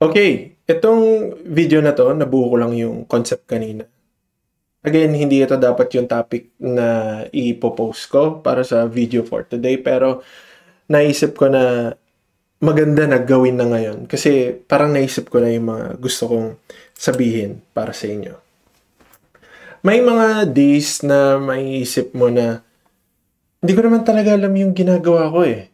Okay, itong video na 'to, nabuo ko lang yung concept kanina. Again, hindi ito dapat yung topic na ipo-post ko para sa video for today, pero naisip ko na maganda na gawin na ngayon kasi parang naisip ko na yung mga gusto kong sabihin para sa inyo. May mga days na maiisip mo na hindi ko naman talaga alam yung ginagawa ko eh.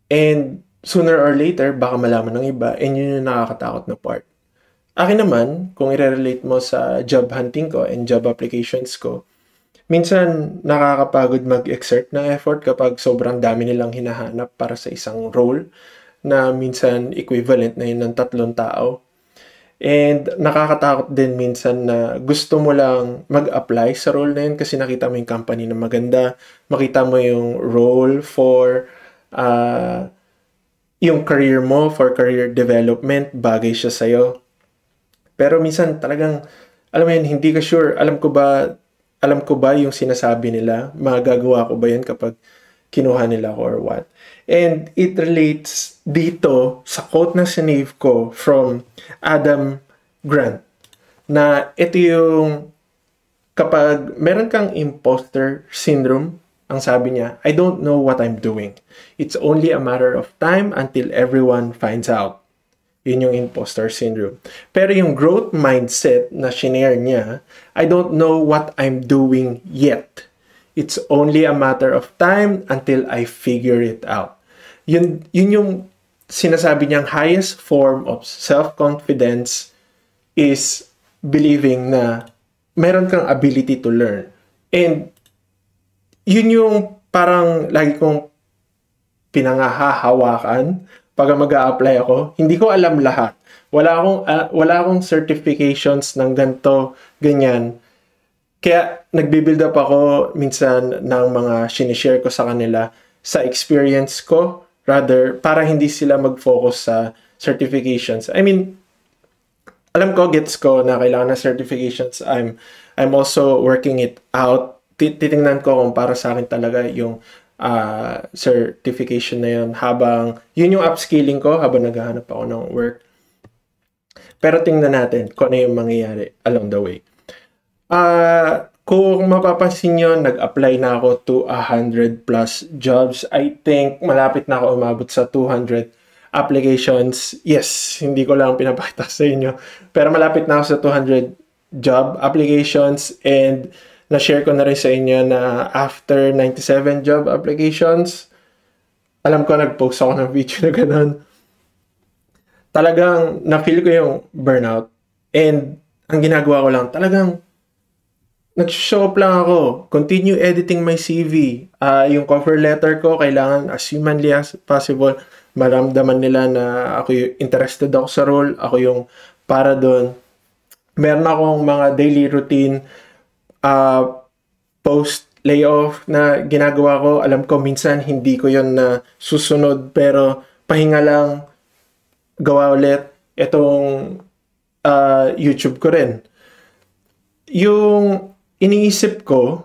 And sooner or later, baka malaman ng iba, and yun yung nakakatakot na part. Akin naman, kung i-relate mo sa job hunting ko and job applications ko, minsan nakakapagod mag-exert ng effort kapag sobrang dami nilang hinahanap para sa isang role na minsan equivalent na yun ng 3 tao. And nakakatakot din minsan na gusto mo lang mag-apply sa role na yun kasi nakita mo yung company na maganda, makita mo yung role for yung career mo, for career development, bagay siya sa'yo. Pero minsan talagang, alam mo yun, hindi ka sure, alam ko ba yung sinasabi nila? Magagawa ko ba yun kapag kinuha nila ako or what? And it relates dito sa quote na sinave ko from Adam Grant na ito yung kapag meron kang imposter syndrome, ang sabi niya, I don't know what I'm doing. It's only a matter of time until everyone finds out. Yun yung imposter syndrome. Pero yung growth mindset na shinare niya, I don't know what I'm doing yet. It's only a matter of time until I figure it out. Yun yung sinasabi niyang highest form of self-confidence is believing na meron kang ability to learn. And yun yung parang lagi kong pinangahahawakan pag mag-a-apply ako. Hindi ko alam lahat. Wala akong certifications ng ganito, ganyan. Kaya nagbi-build up ako minsan ng mga sinishare ko sa kanila sa experience ko, rather para hindi sila mag-focus sa certifications. I mean, alam ko, gets ko na kailangan ng certifications. I'm also working it out. Titingnan ko kung para sa akin talaga yung certification na yun habang yun yung upskilling ko habang naghahanap ako ng work. Pero tingnan natin kung ano yung mangyayari along the way. Kung mapapansin nyo, nag-apply na ako to 100 plus jobs. I think malapit na ako umabot sa 200 applications. Yes, hindi ko lang pinapakita sa inyo. Pero malapit na ako sa 200 job applications, and na-share ko na rin sa inyo na after 97 job applications, alam ko nag-post ako ng video na gano'n. Talagang na-feel ko yung burnout. And ang ginagawa ko lang, talagang nag-show up lang ako. Continue editing my CV. Yung cover letter ko, kailangan as humanly as possible, maramdaman nila na ako yung interested ako sa role, ako yung para doon. Meron akong mga daily routine post layoff na ginagawa ko. Alam ko minsan hindi ko yon na susunod, pero pahinga lang, gawa ulit. Itong YouTube ko rin. Yung iniisip ko,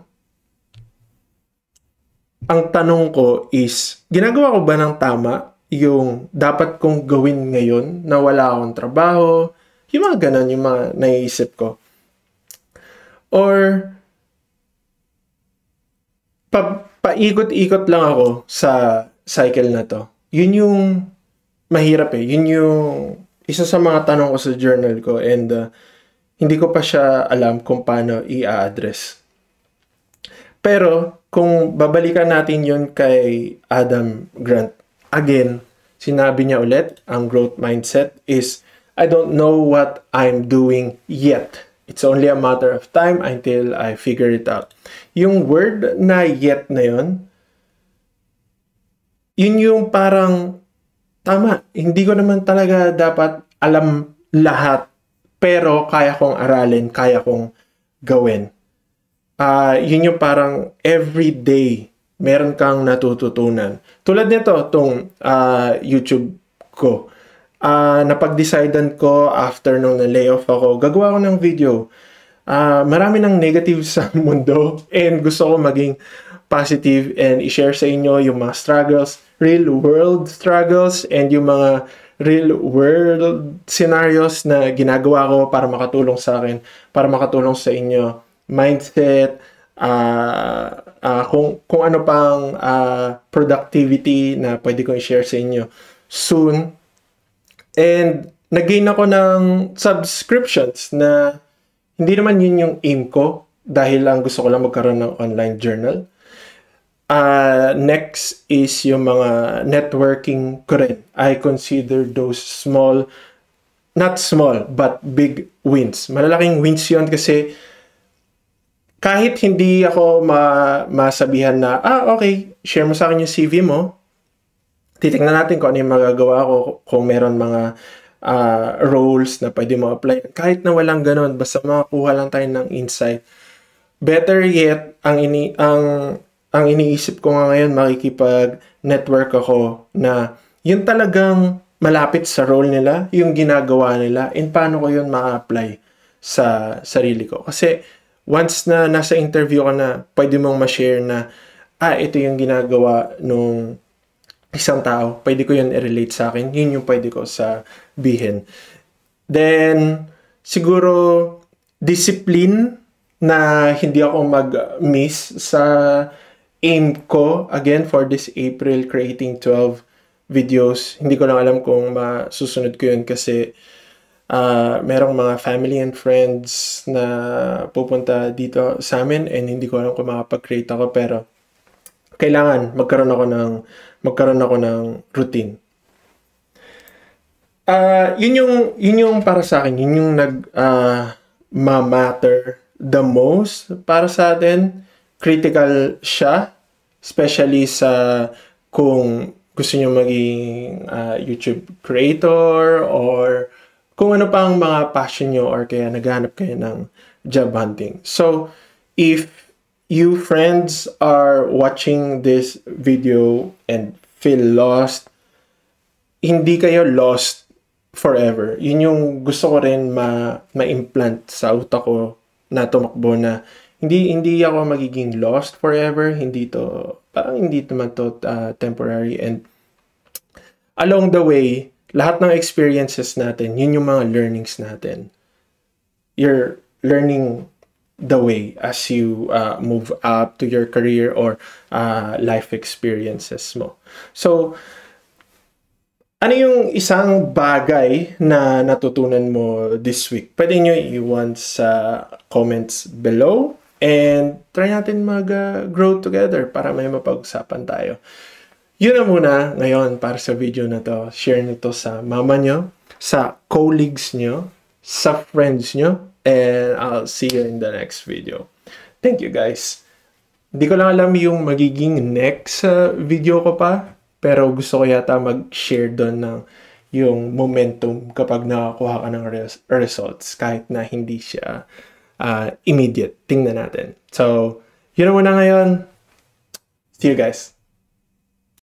ang tanong ko is, ginagawa ko ba ng tama yung dapat kong gawin ngayon na wala akong trabaho? Yung mga ganun, yung mga naiisip ko. Or paikot-ikot lang ako sa cycle na to. Yun yung mahirap eh. Yun yung isa sa mga tanong ko sa journal ko, and hindi ko pa siya alam kung paano i-address. Pero kung babalikan natin yun kay Adam Grant, again, sinabi niya ulit, ang growth mindset is, I don't know what I'm doing yet. It's only a matter of time until I figure it out. Yung word na yet na yun yung parang tama. Hindi ko naman talaga dapat alam lahat, pero kaya kong aralin, kaya kong gawin. Yun yung parang everyday meron kang natututunan. Tulad nito, itong YouTube ko. Napag-decidean ko after nung na-layoff ako, gagawa ko ng video. Marami ng negative sa mundo, and gusto ko maging positive and i-share sa inyo yung mga struggles, real world struggles, and yung mga real world scenarios na ginagawa ko para makatulong sa akin, para makatulong sa inyo. Mindset, kung ano pang productivity na pwede kong i-share sa inyo soon. And nag-gain ako ng subscriptions na hindi naman yun yung aim ko dahil lang gusto ko lang magkaroon ng online journal. Next is yung mga networking ko rin. I consider those small, not small, but big wins. Malalaking wins yun kasi kahit hindi ako masabihan na, okay, share mo sa akin yung CV mo, titignan natin kung ano yung magagawa ko, kung meron mga roles na pwede mo apply. Kahit na walang ganun, basta makakuha lang tayo ng insight. Better yet, ang iniisip ko nga ngayon, makikipag-network ako na yun talagang malapit sa role nila, yung ginagawa nila, and paano ko yun ma-apply sa sarili ko. Kasi once na nasa interview ka na, pwede mong ma-share na, ito yung ginagawa nung isang tao, pwede ko yun i-relate sa akin, yun yung pwede ko sabihin. Then, siguro, discipline na hindi ako mag-miss sa aim ko, again, for this April, creating 12 videos. Hindi ko lang alam kung masusunod ko yun kasi merong mga family and friends na pupunta dito sa amin and hindi ko alam kung makapag-create ako, pero kailangan magkaroon ako ng routine. Yun yung para sa akin, yun yung ma-matter the most para sa atin. Critical siya, especially sa kung gusto niyo maging YouTube creator or kung ano pang mga passion nyo or kaya naghahanap kayo ng job hunting. So, if you friends are watching this video and feel lost, hindi kayo lost forever. Yun yung gusto ko rin ma-implant sa utak ko na tumakbo na hindi ako magiging lost forever. Parang hindi naman to temporary. And along the way, lahat ng experiences natin, yun yung mga learnings natin. You're learning the way as you move up to your career or life experiences mo. So, ano yung isang bagay na natutunan mo this week? Pwede nyo iwan sa comments below and try natin mag-grow together para may mapag-usapan tayo. Yun na muna ngayon para sa video na to. Share nito sa mama nyo, sa colleagues nyo, sa friends nyo, and I'll see you in the next video. Thank you guys. Hindi ko lang alam yung magiging next video ko pa, pero gusto ko yata mag-share doon ng yung momentum kapag nakakuha ka ng results kahit na hindi siya immediate. Tingnan natin. So, yun na muna ngayon. See you guys.